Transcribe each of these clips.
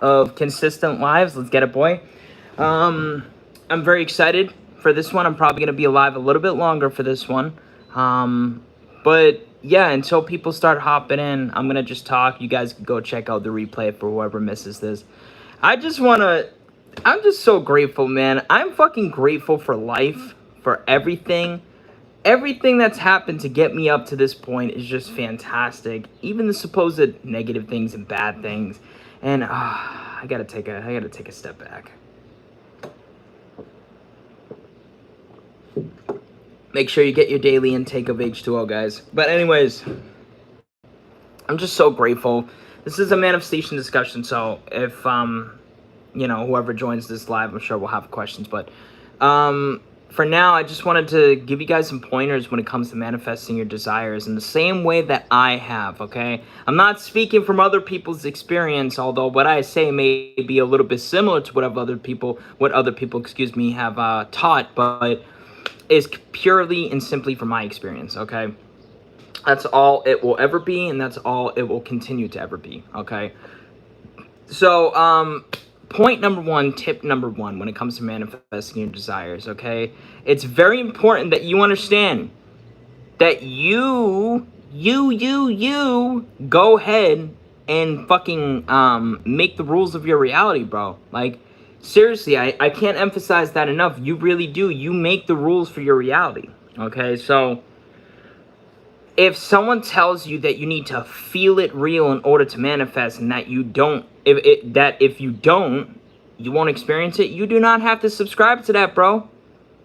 of consistent lives. Let's get it, boy. I'm very excited for this one. I'm probably going to be alive a little bit longer for this one. But yeah, until people start hopping in, I'm going to just talk. You guys can go check out the replay for whoever misses this. I'm just so grateful, man. I'm fucking grateful for life, for everything. Everything that's happened to get me up to this point is just fantastic. Even the supposed negative things and bad things. And I gotta take a step back. Make sure you get your daily intake of H2O, guys. But anyways, I'm just so grateful. This is a manifestation discussion, so if whoever joins this live, I'm sure we'll have questions. But for now, I just wanted to give you guys some pointers when it comes to manifesting your desires in the same way that I have, okay? I'm not speaking from other people's experience, although what I say may be a little bit similar to what other people have taught, but is purely and simply from my experience, okay? That's all it will ever be, and that's all it will continue to ever be, okay? So, point number one, tip number one, when it comes to manifesting your desires, okay? It's very important that you understand that you go ahead and fucking make the rules of your reality, bro. Like, seriously, I can't emphasize that enough. You really do. You make the rules for your reality, okay? So if someone tells you that you need to feel it real in order to manifest, and that you don't, if you don't, you won't experience it, you do not have to subscribe to that, bro.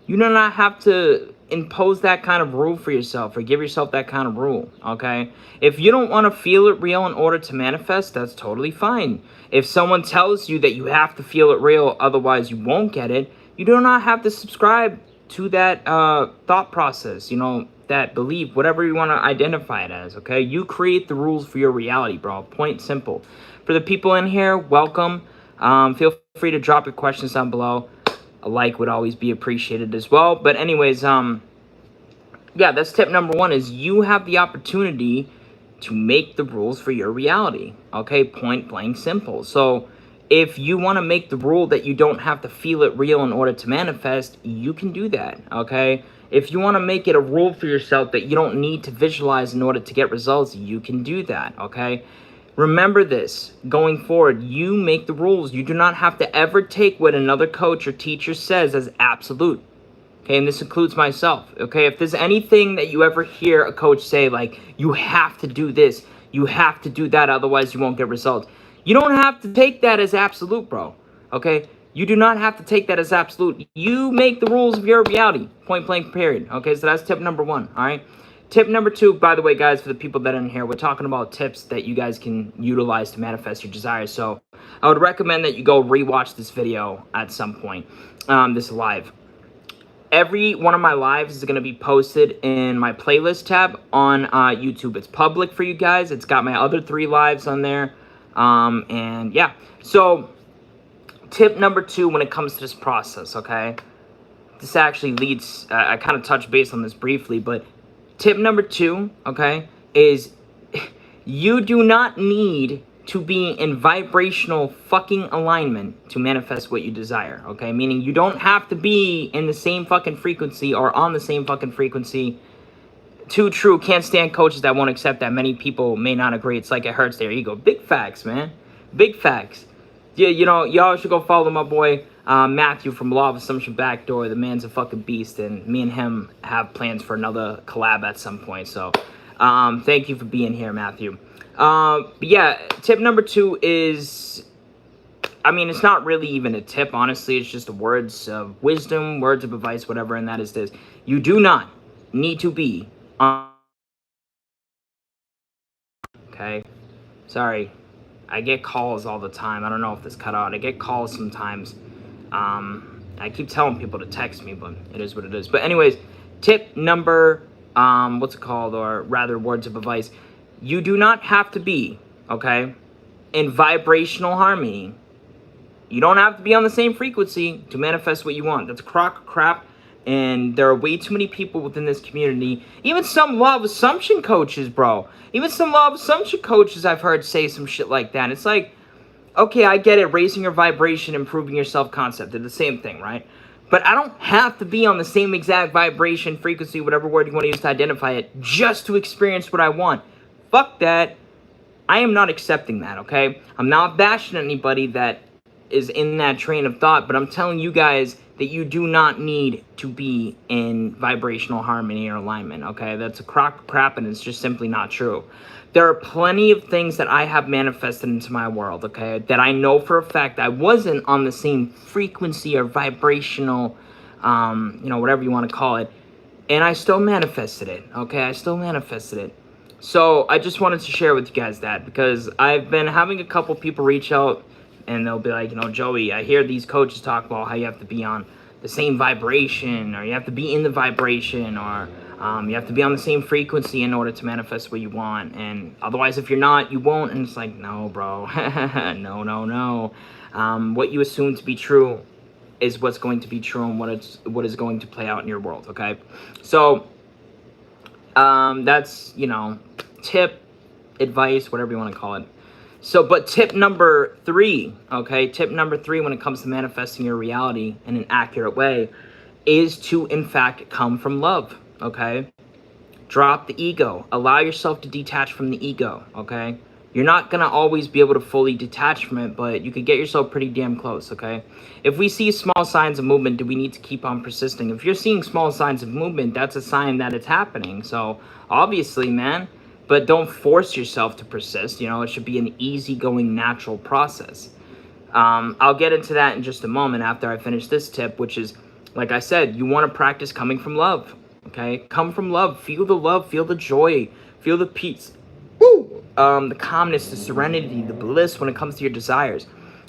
You do not have to impose that kind of rule for yourself or give yourself that kind of rule, okay? If you don't want to feel it real in order to manifest, that's totally fine. If someone tells you that you have to feel it real, otherwise you won't get it, you do not have to subscribe to that thought process, that belief, whatever you want to identify it as, okay? You create the rules for your reality, bro. Point simple. For the people in here, welcome. Feel free to drop your questions down below. A like would always be appreciated as well. But anyways, yeah, that's tip number one, is you have the opportunity to make the rules for your reality, okay? Point blank simple. So if you want to make the rule that you don't have to feel it real in order to manifest, you can do that, okay? If you want to make it a rule for yourself that you don't need to visualize in order to get results, you can do that, okay? Remember this, going forward, you make the rules. You do not have to ever take what another coach or teacher says as absolute, okay? And this includes myself, okay? If there's anything that you ever hear a coach say, like, you have to do this, you have to do that, otherwise you won't get results. You don't have to take that as absolute, bro, okay? You do not have to take that as absolute. You make the rules of your reality, point blank period, okay? So that's tip number one, all right? Tip number two, by the way, guys, for the people that are in here, we're talking about tips that you guys can utilize to manifest your desires. So I would recommend that you go rewatch this video at some point, this live. Every one of my lives is going to be posted in my playlist tab on YouTube. It's public for you guys. It's got my other 3 lives on there. And yeah, so tip number two when it comes to this process, okay? This actually leads, I kind of touched base on this briefly, but tip number two, okay, is you do not need to be in vibrational fucking alignment to manifest what you desire, okay? Meaning you don't have to be in the same fucking frequency or on the same fucking frequency. Too true. Can't stand coaches that won't accept that. Many people may not agree. It's like it hurts their ego. Big facts, man. Big facts. Yeah, y'all should go follow my boy Matthew from Lawofassumption Backdoor. The man's a fucking beast, and me and him have plans for another collab at some point. So, thank you for being here, Matthew. But yeah, tip number two is, I mean, it's not really even a tip, honestly. It's just the words of wisdom, words of advice, whatever, and that is this. You do not need to be okay? Sorry. I get calls all the time. I don't know if this cut out. I get calls sometimes. I keep telling people to text me, but it is what it is. But anyways, tip number, what's it called? Or rather, words of advice. You do not have to be, okay, in vibrational harmony. You don't have to be on the same frequency to manifest what you want. That's crock crap. And there are way too many people within this community. Even some Lawofassumption coaches, bro. Even some Lawofassumption coaches I've heard say some shit like that. It's like, Okay, I get it. Raising your vibration, improving your self-concept. They're the same thing, right? But I don't have to be on the same exact vibration, frequency, whatever word you want to use to identify it, just to experience what I want. Fuck that. I am not accepting that, okay? I'm not bashing anybody that is in that train of thought, but I'm telling you guys that you do not need to be in vibrational harmony or alignment, okay? That's a crock of crap, and it's just simply not true. There are plenty of things that I have manifested into my world, okay, that I know for a fact I wasn't on the same frequency or vibrational, whatever you want to call it, and I still manifested it, okay? I still manifested it. So I just wanted to share with you guys that, because I've been having a couple people reach out and they'll be like, Joey, I hear these coaches talk about how you have to be on the same vibration, or you have to be in the vibration, or you have to be on the same frequency in order to manifest what you want. And otherwise, if you're not, you won't. And it's like, no, bro. No. What you assume to be true is what's going to be true, and what is going to play out in your world, okay? So that's, tip, advice, whatever you want to call it. So, but tip number 3, okay? Tip number 3 when it comes to manifesting your reality in an accurate way is to, in fact, come from love, okay? Drop the ego. Allow yourself to detach from the ego, okay? You're not going to always be able to fully detach from it, but you could get yourself pretty damn close, okay? If we see small signs of movement, do we need to keep on persisting? If you're seeing small signs of movement, that's a sign that it's happening. So, obviously, man, but don't force yourself to persist. It should be an easygoing, natural process. I'll get into that in just a moment after I finish this tip, which is, like I said, you want to practice coming from love, okay? Come from love. Feel the love. Feel the joy. Feel the peace. Woo! The calmness, the serenity, the bliss when it comes to your desires.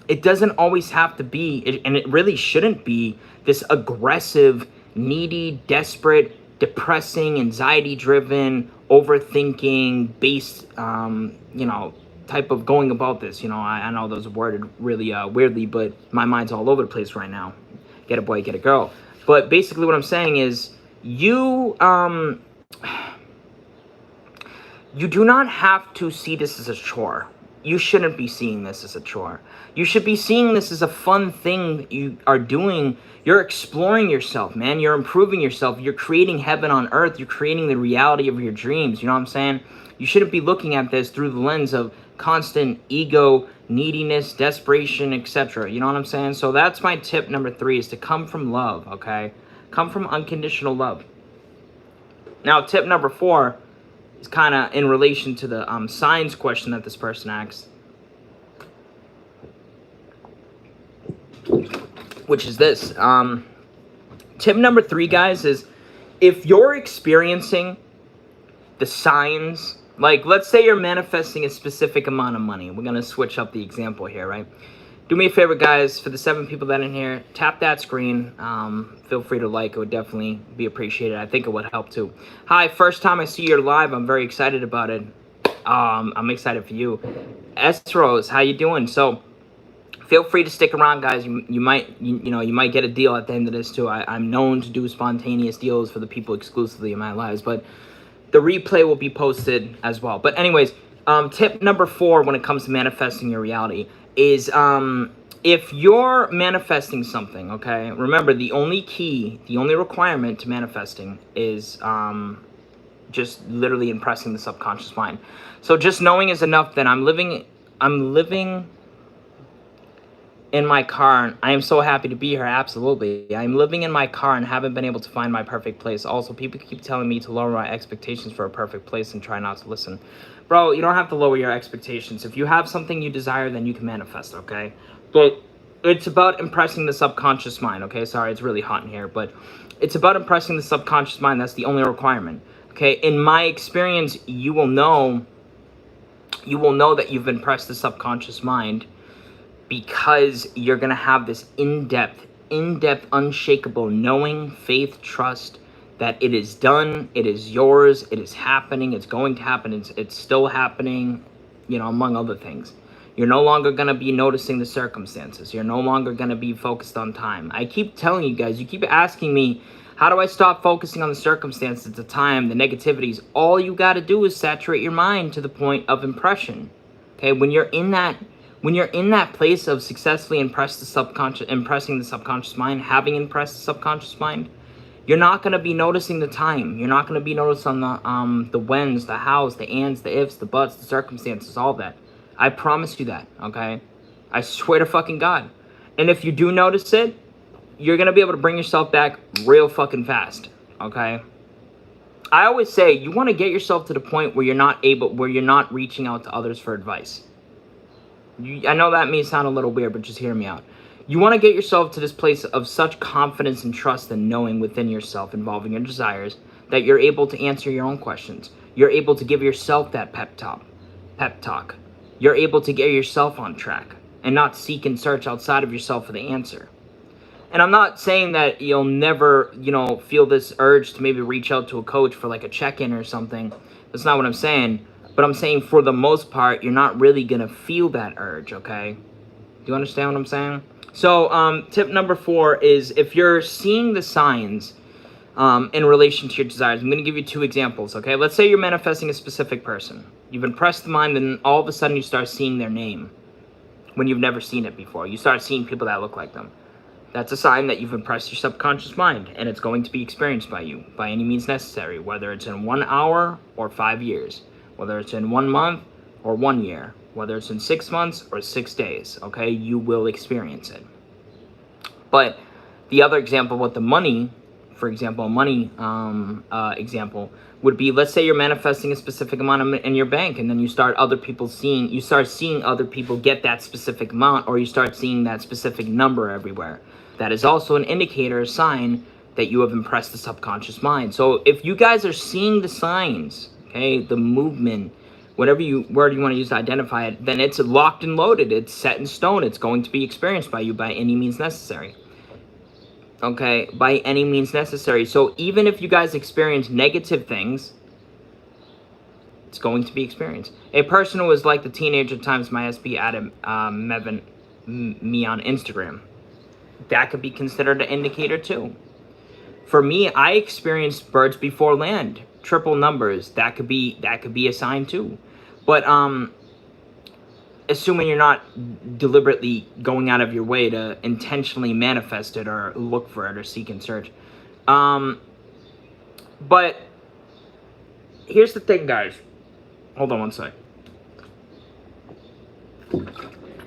It doesn't always have to be, and it really shouldn't be, this aggressive, needy, desperate, depressing, anxiety-driven, overthinking based, type of going about this. I know those are worded really weirdly, but my mind's all over the place right now. Get a boy, get a girl. But basically what I'm saying is, you do not have to see this as a chore. You shouldn't be seeing this as a chore. You should be seeing this as a fun thing you are doing. You're exploring yourself, man. You're improving yourself. You're creating heaven on earth. You're creating the reality of your dreams. You know what I'm saying? You shouldn't be looking at this through the lens of constant ego, neediness, desperation, etc. You know what I'm saying? So that's my tip number 3, is to come from love, okay? Come from unconditional love. Now, tip number 4 is kind of in relation to the signs question that this person asked, which is this. Tip number 3, guys, is if you're experiencing the signs, like let's say you're manifesting a specific amount of money. We're going to switch up the example here, right? Do me a favor, guys, for the 7 people that are in here, tap that screen. Feel free to like. It would definitely be appreciated. I think it would help too. Hi, first time I see you're live. I'm very excited about it. I'm excited for you. S-Rose, how you doing? So feel free to stick around, guys. You might get a deal at the end of this too. I'm known to do spontaneous deals for the people exclusively in my lives, but the replay will be posted as well. But anyways, tip number 4 when it comes to manifesting your reality is if you're manifesting something, okay, remember the only requirement to manifesting is just literally impressing the subconscious mind. So just knowing is enough that I'm living in my car, and I am so happy to be here. Absolutely. I'm living in my car and haven't been able to find my perfect place. Also, people keep telling me to lower my expectations for a perfect place and try not to listen. Bro, you don't have to lower your expectations. If you have something you desire, then you can manifest, okay? But it's about impressing the subconscious mind, okay? Sorry, it's really hot in here, but it's about impressing the subconscious mind. That's the only requirement, okay? In my experience, you will know that you've impressed the subconscious mind because you're going to have this in-depth, unshakable knowing, faith, trust that it is done, it is yours, it is happening, it's going to happen, it's still happening, among other things. You're no longer going to be noticing the circumstances. You're no longer going to be focused on time. I keep telling you guys, you keep asking me, how do I stop focusing on the circumstances, the time, the negativities? All you got to do is saturate your mind to the point of impression. Okay, when you're in that When you're in that place of successfully impressing the subconscious mind, having impressed the subconscious mind, you're not going to be noticing the time. You're not going to be noticing the whens, the hows, the ands, the ifs, the buts, the circumstances, all that. I promise you that, okay? I swear to fucking God. And if you do notice it, you're going to be able to bring yourself back real fucking fast, okay? I always say you want to get yourself to the point where you're not reaching out to others for advice. I know that may sound a little weird, but just hear me out. You want to get yourself to this place of such confidence and trust and knowing within yourself involving your desires that you're able to answer your own questions. You're able to give yourself that pep talk. You're able to get yourself on track and not seek and search outside of yourself for the answer. And I'm not saying that you'll never, feel this urge to maybe reach out to a coach for like a check-in or something. That's not what I'm saying. But I'm saying for the most part, you're not really going to feel that urge, okay? Do you understand what I'm saying? So tip number 4 is if you're seeing the signs in relation to your desires, I'm going to give you 2 examples, okay? Let's say you're manifesting a specific person. You've impressed the mind, and all of a sudden you start seeing their name when you've never seen it before. You start seeing people that look like them. That's a sign that you've impressed your subconscious mind, and it's going to be experienced by you by any means necessary, whether it's in 1 hour or 5 years, whether it's in 1 month or 1 year, whether it's in 6 months or 6 days, okay? You will experience it. But the other example with the money, for example, a money example would be, let's say you're manifesting a specific amount in your bank, and then you start seeing other people get that specific amount, or you start seeing that specific number everywhere. That is also an indicator, a sign that you have impressed the subconscious mind. So if you guys are seeing the signs, okay, the movement, whatever word you want to use to identify it, then it's locked and loaded. It's set in stone. It's going to be experienced by you by any means necessary. Okay, by any means necessary. So even if you guys experience negative things, it's going to be experienced. A person who was like the teenager times my SB added me on Instagram. That could be considered an indicator too. For me, I experienced birds before land, triple numbers. That could be a sign too. But assuming you're not deliberately going out of your way to intentionally manifest it or look for it or seek and search. But here's the thing, guys. Hold on one sec.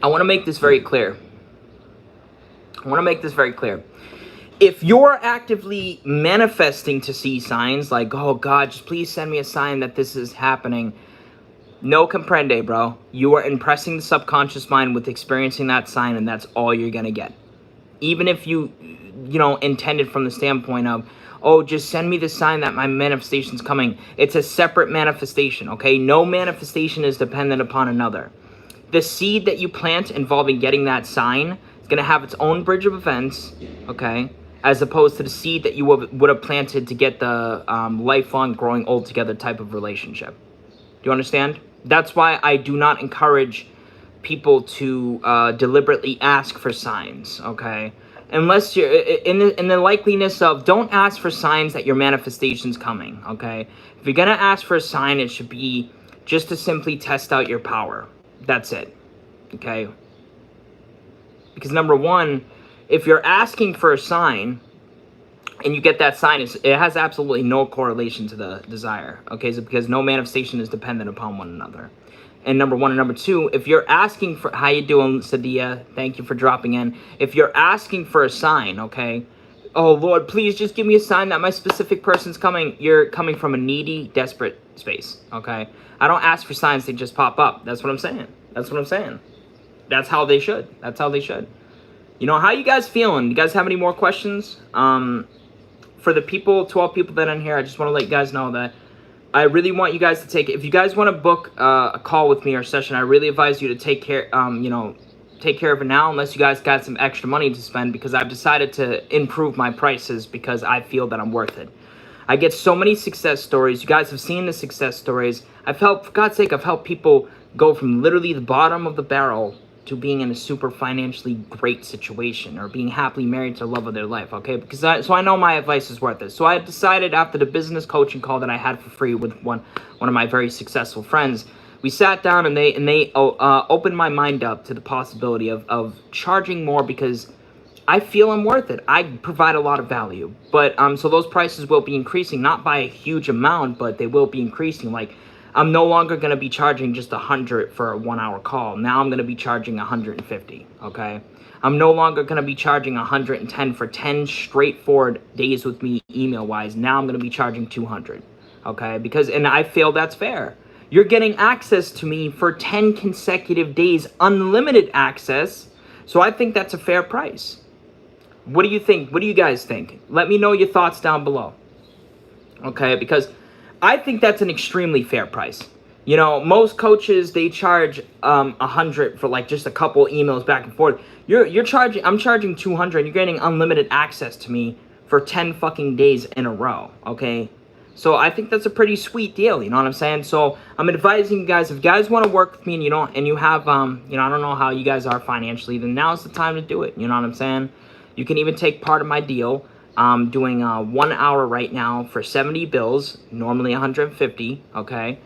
I want to make this very clear. If you're actively manifesting to see signs like, oh God, just please send me a sign that this is happening, no comprende, bro. You are impressing the subconscious mind with experiencing that sign, and that's all you're going to get. Even if you intended from the standpoint of, oh, just send me the sign that my manifestation's coming. It's a separate manifestation, okay? No manifestation is dependent upon another. The seed that you plant involving getting that sign is going to have its own bridge of events, okay? As opposed to the seed that you would have planted to get the lifelong growing old together type of relationship. Do you understand? That's why I do not encourage people to deliberately ask for signs, okay? Unless you're in the likeliness of, don't ask for signs that your manifestation's coming, okay? If you're gonna ask for a sign, it should be just to simply test out your power. That's it, okay? Because number one, if you're asking for a sign and you get that sign, it has absolutely no correlation to the desire, okay? So because no manifestation is dependent upon one another. And number one, and number two, if you're asking for, how you doing, Sadia? Thank you for dropping in. If you're asking for a sign, okay? Oh, Lord, please just give me a sign that my specific person's coming. You're coming from a needy, desperate space, okay? I don't ask for signs, they just pop up. That's what I'm saying. That's what I'm saying. That's how they should. That's how they should. You know, how you guys feeling? You guys have any more questions? For the 12 people that are in here, I just want to let you guys know that I really want you guys to take it. If you guys want to book a call with me or session, I really advise you to take care, take care of it now, unless you guys got some extra money to spend, because I've decided to improve my prices because I feel that I'm worth it. I get so many success stories. You guys have seen the success stories. For God's sake, I've helped people go from literally the bottom of the barrel to being in a super financially great situation, or being happily married to the love of their life, okay? So I know my advice is worth it. So I decided, after the business coaching call that I had for free with one of my very successful friends, We sat down and they opened my mind up to the possibility of charging more because I feel I'm worth it. I provide a lot of value. But so those prices will be increasing, not by a huge amount, but they will be increasing. Like, I'm no longer going to be charging just 100 for a 1 hour call. Now I'm going to be charging 150, okay? I'm no longer going to be charging 110 for 10 straightforward days with me email-wise. Now I'm going to be charging 200, okay? And I feel that's fair. You're getting access to me for 10 consecutive days, unlimited access. So I think that's a fair price. What do you think? What do you guys think? Let me know your thoughts down below. Okay, because I think that's an extremely fair price. You know, most coaches, they charge 100 for like just a couple emails back and forth. I'm charging 200. You're getting unlimited access to me for 10 fucking days in a row. Okay, so I think that's a pretty sweet deal. You know what I'm saying? So I'm advising you guys, if you guys want to work with me and you have you know, I don't know how you guys are financially, then now's the time to do it. You know what I'm saying? You can even take part of my deal. I'm doing 1 hour right now for 70 bills, normally 150, okay?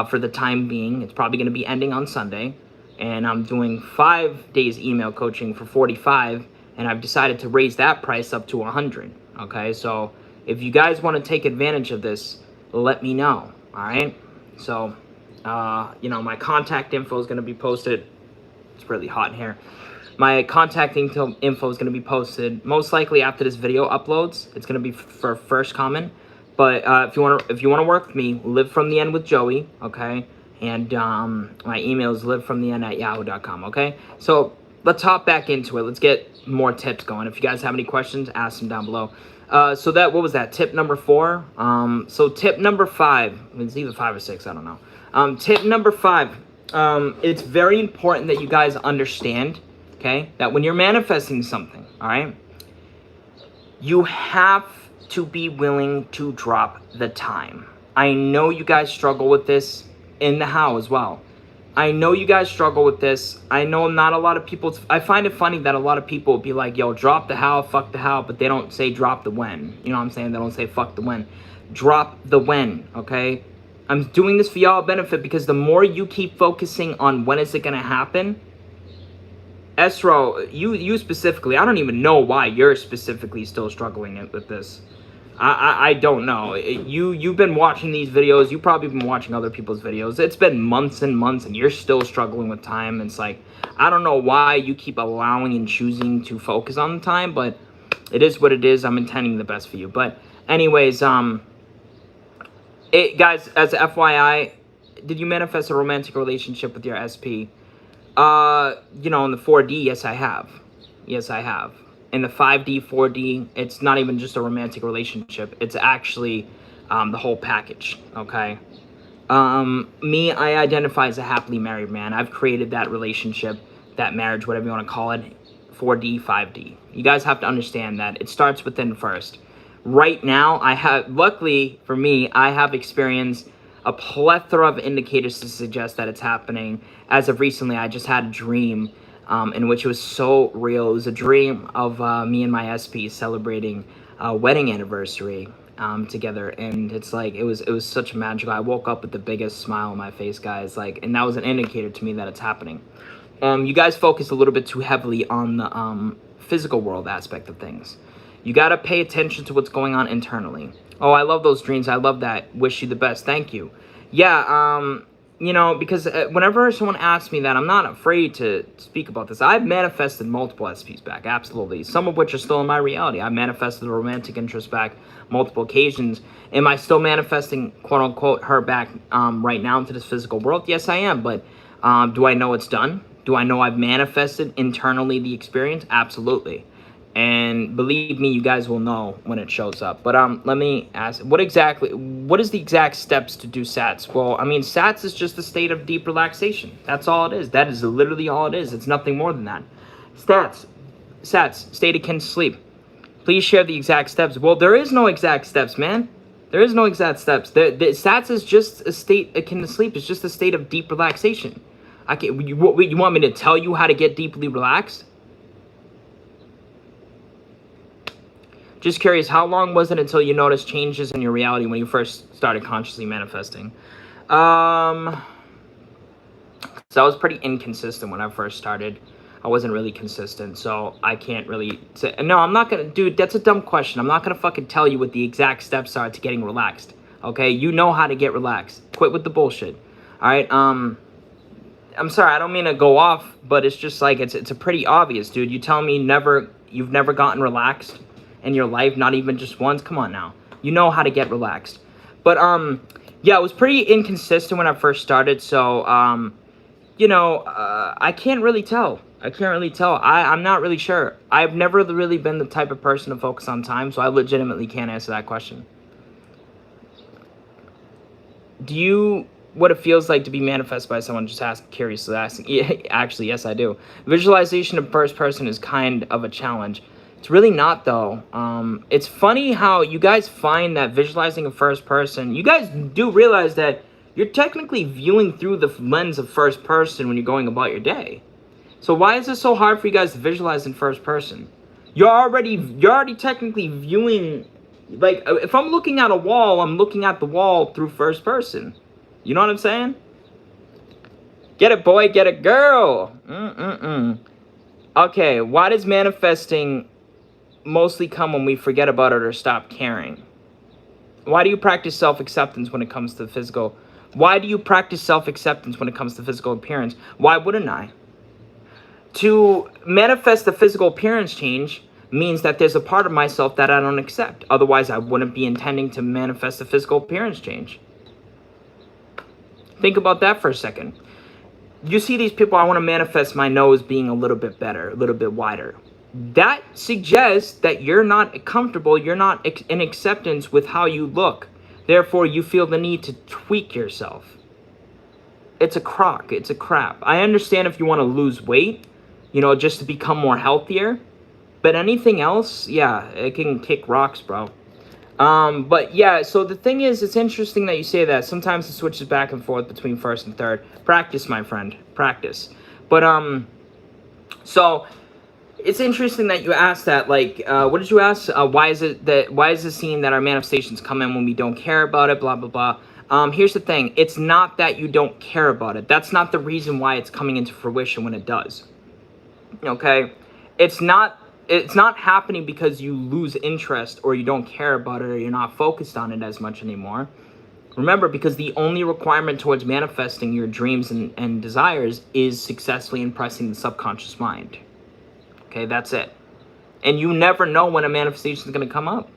For the time being, it's probably going to be ending on Sunday. And I'm doing 5 days email coaching for 45, and I've decided to raise that price up to 100, okay? So if you guys want to take advantage of this, let me know, all right? So, you know, my contact info is going to be posted. It's really hot in here. My contact info is going to be posted most likely after this video uploads. It's going to be for first comment. But if you want to work with me, live from the end with Joey, okay? And my email is livefromtheend@yahoo.com, okay? So let's hop back into it. Let's get more tips going. If you guys have any questions, ask them down below. So what was that? Tip number 4. So tip number 5. It's either 5 or 6. I don't know. Tip number 5. It's very important that you guys understand, okay, that when you're manifesting something, all right, you have to be willing to drop the time. I know you guys struggle with this in the how as well. I know you guys struggle with this. I know not a lot of people, I find it funny that a lot of people be like, yo, drop the how, fuck the how, but they don't say drop the when. You know what I'm saying? They don't say fuck the when. Drop the when, okay? I'm doing this for y'all benefit because the more you keep focusing on when is it going to happen, Esro, you specifically, I don't even know why you're specifically still struggling with this. I don't know. You've been watching these videos. You've probably been watching other people's videos. It's been months and months, and you're still struggling with time. It's like, I don't know why you keep allowing and choosing to focus on the time, but it is what it is. I'm intending the best for you. But anyways, guys, as FYI, did you manifest a romantic relationship with your SP? You know, in the 4D, yes, I have. Yes, I have. In the 5D, 4D, it's not even just a romantic relationship. It's actually the whole package, okay? Me, I identify as a happily married man. I've created that relationship, that marriage, whatever you want to call it, 4D, 5D. You guys have to understand that it starts within first. Right now, luckily for me, I have experienced a plethora of indicators to suggest that it's happening. As of recently, I just had a dream in which it was so real. It was a dream of me and my SP celebrating a wedding anniversary together, and it's like it was such magical. I woke up with the biggest smile on my face, guys. Like, and that was an indicator to me that it's happening. You guys focus a little bit too heavily on the physical world aspect of things. You got to pay attention to what's going on internally. Oh, I love those dreams. I love that. Wish you the best. Thank you. Yeah, you know, because whenever someone asks me that, I'm not afraid to speak about this. I've manifested multiple SPs back, absolutely. Some of which are still in my reality. I manifested a romantic interest back multiple occasions. Am I still manifesting, quote unquote, her back right now into this physical world? Yes, I am. But do I know it's done? Do I know I've manifested internally the experience? Absolutely. And believe me, you guys will know when it shows up. But let me ask, what is the exact steps to do SATs? Well, I mean, SATs is just a state of deep relaxation. That's all it is. That is literally all it is. It's nothing more than that. SATs, state akin to sleep. Please share the exact steps. Well, there is no exact steps, man. There is no exact steps. The SATs is just a state akin to sleep. It's just a state of deep relaxation. You want me to tell you how to get deeply relaxed? Just curious, how long was it until you noticed changes in your reality when you first started consciously manifesting? So I was pretty inconsistent when I first started. I wasn't really consistent, so I can't really say. No, I'm not gonna, dude. That's a dumb question. I'm not gonna fucking tell you what the exact steps are to getting relaxed. Okay, you know how to get relaxed. Quit with the bullshit. All right. I'm sorry. I don't mean to go off, but it's just like it's a pretty obvious, dude. You tell me you've never gotten relaxed in your life, not even just once. Come on now. You know how to get relaxed. But yeah, it was pretty inconsistent when I first started. So I can't really tell. I'm not really sure. I've never really been the type of person to focus on time, so I legitimately can't answer that question. Do you what it feels like to be manifested by someone? Just curiously asking. Yeah, actually, yes, I do. Visualization in first person is kind of a challenge. It's really not, though. It's funny how you guys find that visualizing in first person, you guys do realize that you're technically viewing through the lens of first person when you're going about your day. So why is it so hard for you guys to visualize in first person? You're already technically viewing, like, if I'm looking at a wall, I'm looking at the wall through first person. You know what I'm saying? Get it, boy, get it, girl. Okay, why does manifesting mostly come when we forget about it or stop caring? Why do you practice self-acceptance when it comes to physical? Why do you practice self-acceptance when it comes to physical appearance? Why wouldn't I? To manifest the physical appearance change means that there's a part of myself that I don't accept. Otherwise, I wouldn't be intending to manifest the physical appearance change. Think about that for a second. You see these people, I want to manifest my nose being a little bit better, a little bit wider. That suggests that you're not comfortable, you're not in acceptance with how you look. Therefore, you feel the need to tweak yourself. It's a crock, it's a crap. I understand if you want to lose weight, just to become more healthier. But anything else, yeah, it can kick rocks, bro. But yeah, so the thing is, it's interesting that you say that. Sometimes it switches back and forth between first and third. Practice, my friend, practice. But, so it's interesting that you asked that. Like, what did you ask? Why is it seen that our manifestations come in when we don't care about it, blah, blah, blah. Here's the thing. It's not that you don't care about it. That's not the reason why it's coming into fruition when it does. Okay? It's not happening because you lose interest or you don't care about it or you're not focused on it as much anymore. Remember, because the only requirement towards manifesting your dreams and desires is successfully impressing the subconscious mind. Okay, that's it. And you never know when a manifestation is going to come up.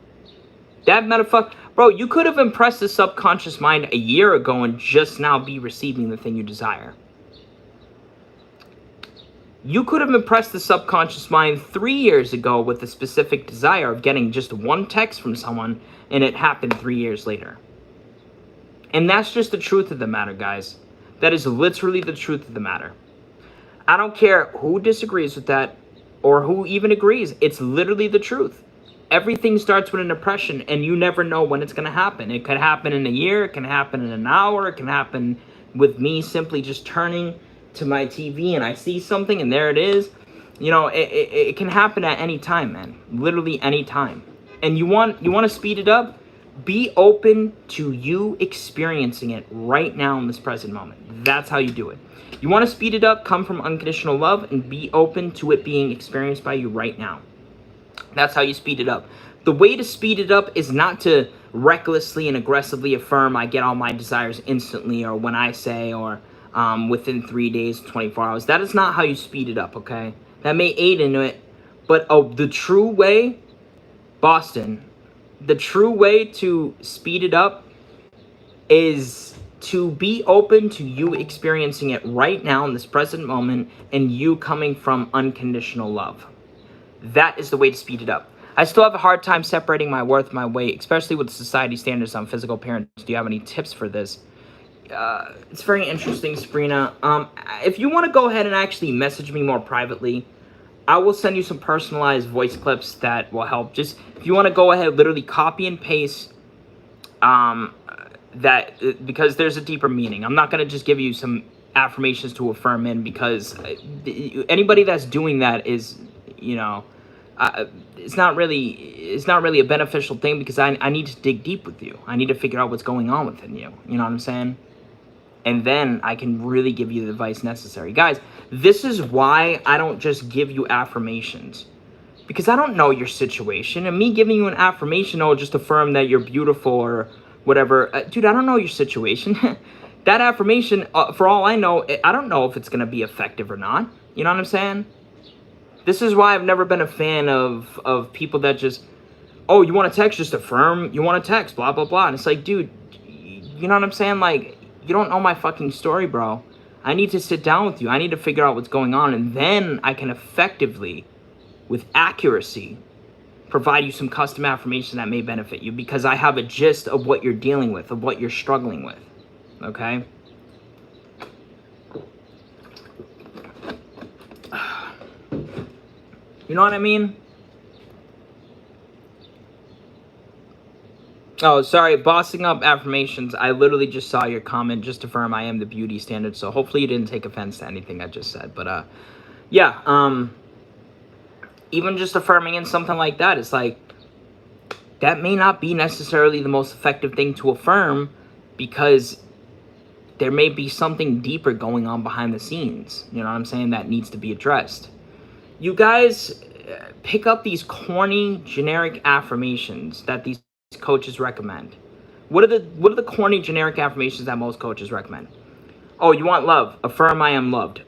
That motherfucker, bro, you could have impressed the subconscious mind a year ago and just now be receiving the thing you desire. You could have impressed the subconscious mind 3 years ago with a specific desire of getting just one text from someone, and it happened 3 years later. And that's just the truth of the matter, guys. That is literally the truth of the matter. I don't care who disagrees with that or who even agrees. It's literally the truth. Everything starts with an impression, and you never know when it's going to happen. It could happen in a year. It can happen in an hour. It can happen with me simply just turning to my TV and I see something and there it is. It can happen at any time, man. Literally any time. And you want to speed it up? Be open to you experiencing it right now in this present moment. That's how you do it. You want to speed it up? Come from unconditional love and be open to it being experienced by you right now. That's how you speed it up. The way to speed it up is not to recklessly and aggressively affirm I get all my desires instantly or when I say or within 3 days, 24 hours. That is not how you speed it up, okay? That may aid in it, but the true way, Boston, the true way to speed it up is to be open to you experiencing it right now in this present moment and you coming from unconditional love. That is the way to speed it up. I still have a hard time separating my worth, my weight, especially with society standards on physical appearance. Do you have any tips for this? It's very interesting, Sabrina. If you want to go ahead and actually message me more privately, I will send you some personalized voice clips that will help. Just if you want to go ahead, literally copy and paste that, because there's a deeper meaning. I'm not going to just give you some affirmations to affirm in, because anybody that's doing that is, it's not really a beneficial thing, because I need to dig deep with you. I need to figure out what's going on within you. You know what I'm saying? and then I can really give you the advice necessary. Guys, this is why I don't just give you affirmations, because I don't know your situation, and me giving you an affirmation, oh, just affirm that you're beautiful or whatever, dude, I don't know your situation. That affirmation, for all I know, I don't know if it's going to be effective or not. You know what I'm saying? This is why I've never been a fan of people that just, oh, you want to text, just affirm, you want to text, blah, blah, blah. And it's like, dude, you know what I'm saying? Like, you don't know my fucking story, bro. I need to sit down with you. I need to figure out what's going on, and then I can effectively, with accuracy, provide you some custom affirmation that may benefit you, because I have a gist of what you're dealing with, of what you're struggling with, okay? You know what I mean? Oh, sorry, bossing up affirmations. I literally just saw your comment. Just affirm I am the beauty standard. So hopefully you didn't take offense to anything I just said. But yeah, even just affirming in something like that, it's like, that may not be necessarily the most effective thing to affirm, because there may be something deeper going on behind the scenes. You know what I'm saying? That needs to be addressed. You guys pick up these corny, generic affirmations that these coaches recommend. What are the corny, generic affirmations that most coaches recommend? Oh, you want love? Affirm I am loved.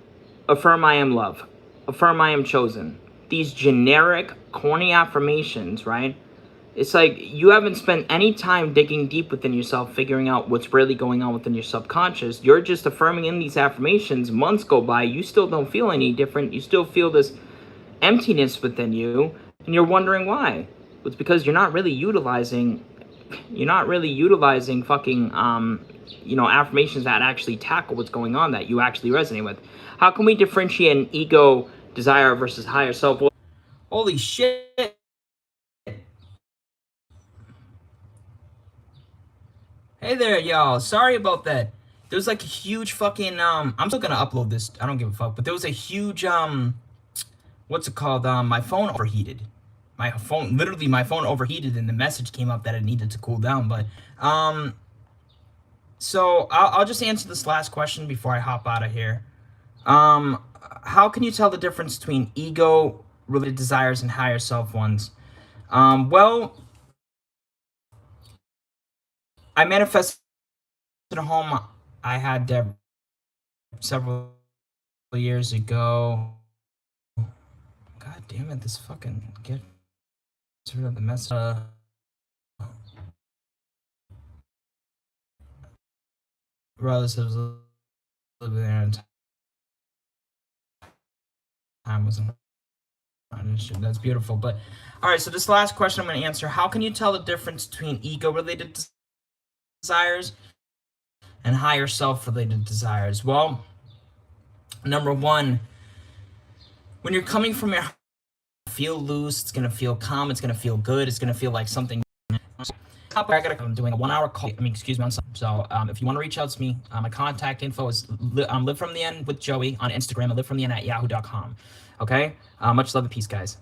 Affirm I am love. Affirm I am chosen. These generic, corny affirmations, right? It's like you haven't spent any time digging deep within yourself, figuring out what's really going on within your subconscious. You're just affirming in these affirmations. Months go by, you still don't feel any different. You still feel this emptiness within you, and you're wondering why. It's because you're not really utilizing fucking affirmations that actually tackle what's going on, that you actually resonate with. How can we differentiate an ego desire versus higher self? Holy shit. Hey there, y'all. Sorry about that. There was like a huge fucking I'm still gonna upload this. I don't give a fuck. But there was a huge what's it called? My phone overheated. My phone overheated, and the message came up that it needed to cool down. But so I'll just answer this last question before I hop out of here. How can you tell the difference between ego-related desires and higher self ones? Well, I manifested a home I had several years ago. God damn it! This fucking gets rid of the mess. Relatives living there, and time wasn't an issue. That's beautiful. But all right, so this last question I'm going to answer: how can you tell the difference between ego-related desires and higher self-related desires? Well, number one, when you're coming from your feel loose, it's gonna feel calm, it's gonna feel good, it's gonna feel like something. I'm doing a 1-hour call. Excuse me. So if you want to reach out to me, my contact info is live from the end with Joey on Instagram, and live from the end at yahoo.com. Okay. Much love and peace, guys.